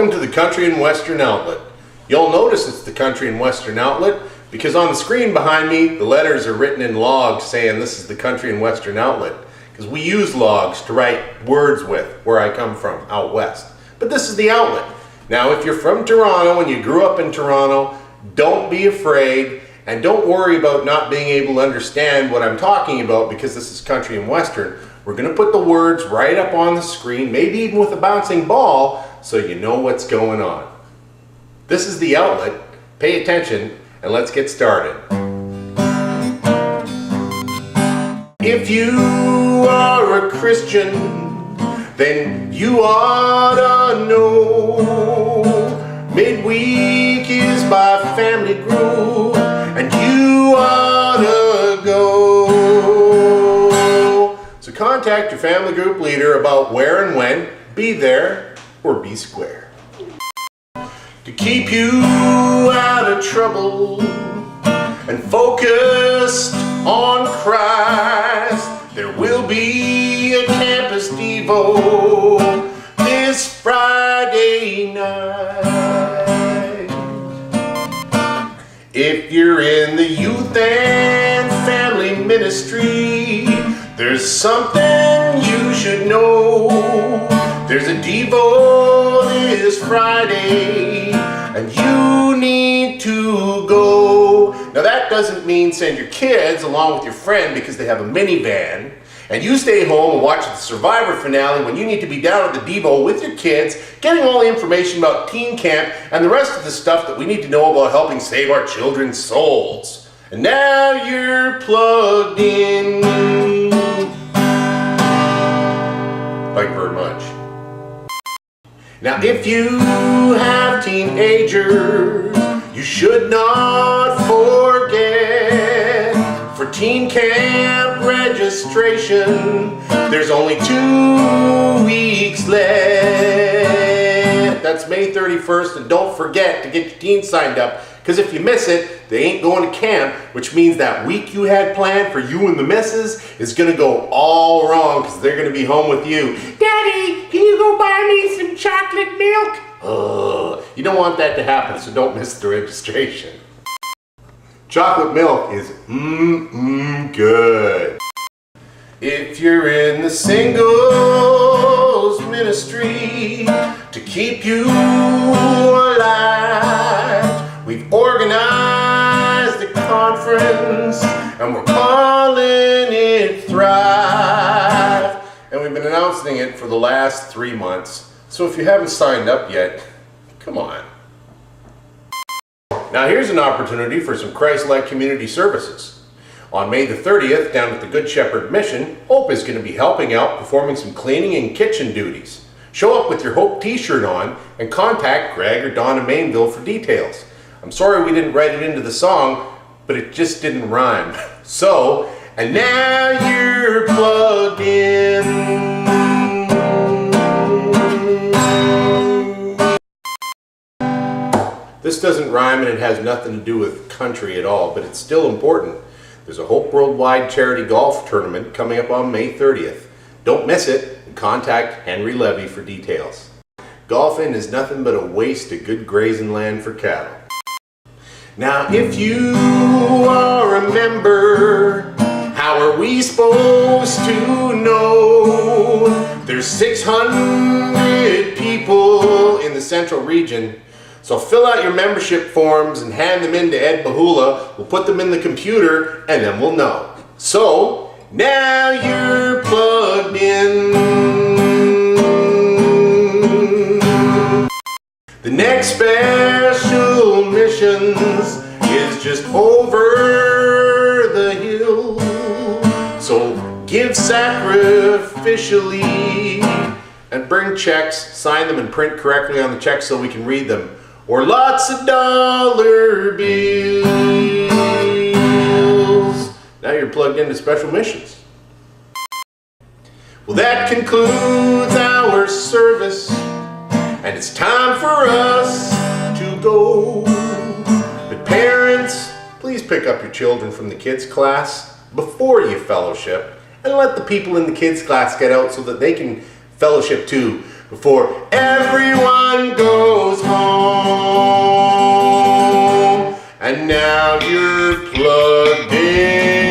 Welcome to the Country and Western Outlet. You'll notice it's the Country and Western Outlet because on the screen behind me, the letters are written in logs saying this is the Country and Western Outlet, because we use logs to write words with where I come from, out west. But this is the outlet. Now, if you're from Toronto and you grew up in Toronto, don't be afraid and don't worry about not being able to understand what I'm talking about, because this is Country and Western. We're going to put the words right up on the screen, maybe even with a bouncing ball, so you know what's going on. This is the outlet. Pay attention and let's get started. If you are a Christian, then you ought to know midweek is my family group and you ought to go. So contact your family group leader about where and when. Be there or be square. To keep you out of trouble and focused on Christ, there will be a campus devo this Friday night. If you're in the youth and family ministry, there's something you should know. There's a devo this Friday and you need to go. Now that doesn't mean send your kids along with your friend because they have a minivan and you stay home and watch the Survivor finale when you need to be down at the devo with your kids, getting all the information about teen camp and the rest of the stuff that we need to know about helping save our children's souls. And now you're plugged in. Thank you very much. Now if you have teenagers, you should not forget, for teen camp registration, there's only 2 weeks left. That's May 31st, and don't forget to get your teens signed up, because if you miss it, they ain't going to camp, which means that week you had planned for you and the missus is going to go all wrong, because they're going to be home with you. Daddy, can you go buy me some chocolate milk? You don't want that to happen, so don't miss the registration. Chocolate milk is good. If you're in the singles ministry, to keep you alive, we've organized a conference and we're calling it Thrive. And we've been announcing it for the last 3 months. So if you haven't signed up yet, come on. Now here's an opportunity for some Christ-like community services. On May the 30th, down at the Good Shepherd Mission, Hope is going to be helping out performing some cleaning and kitchen duties. Show up with your Hope t-shirt on and contact Greg or Don in Mainville for details. I'm sorry we didn't write it into the song, but it just didn't rhyme. So, and now you're plugged in. This doesn't rhyme and it has nothing to do with country at all, but it's still important. There's a Hope Worldwide charity golf tournament coming up on May 30th. Don't miss it and contact Henry Levy for details. Golfing is nothing but a waste of good grazing land for cattle. Now if you are a member, how are we supposed to know? There's 600 people in the central region. So fill out your membership forms and hand them in to Ed Bahula. We'll put them in the computer and then we'll know. So, now you're plugged in. The next special missions is just over the hill. So give sacrificially and bring checks, sign them and print correctly on the checks so we can read them. Or lots of dollar bills. Now you're plugged into special missions. Well, that concludes our service, and it's time for us to go. But parents, please pick up your children from the kids' class before you fellowship, and let the people in the kids' class get out so that they can fellowship too. before everyone goes home. And now you're plugged in.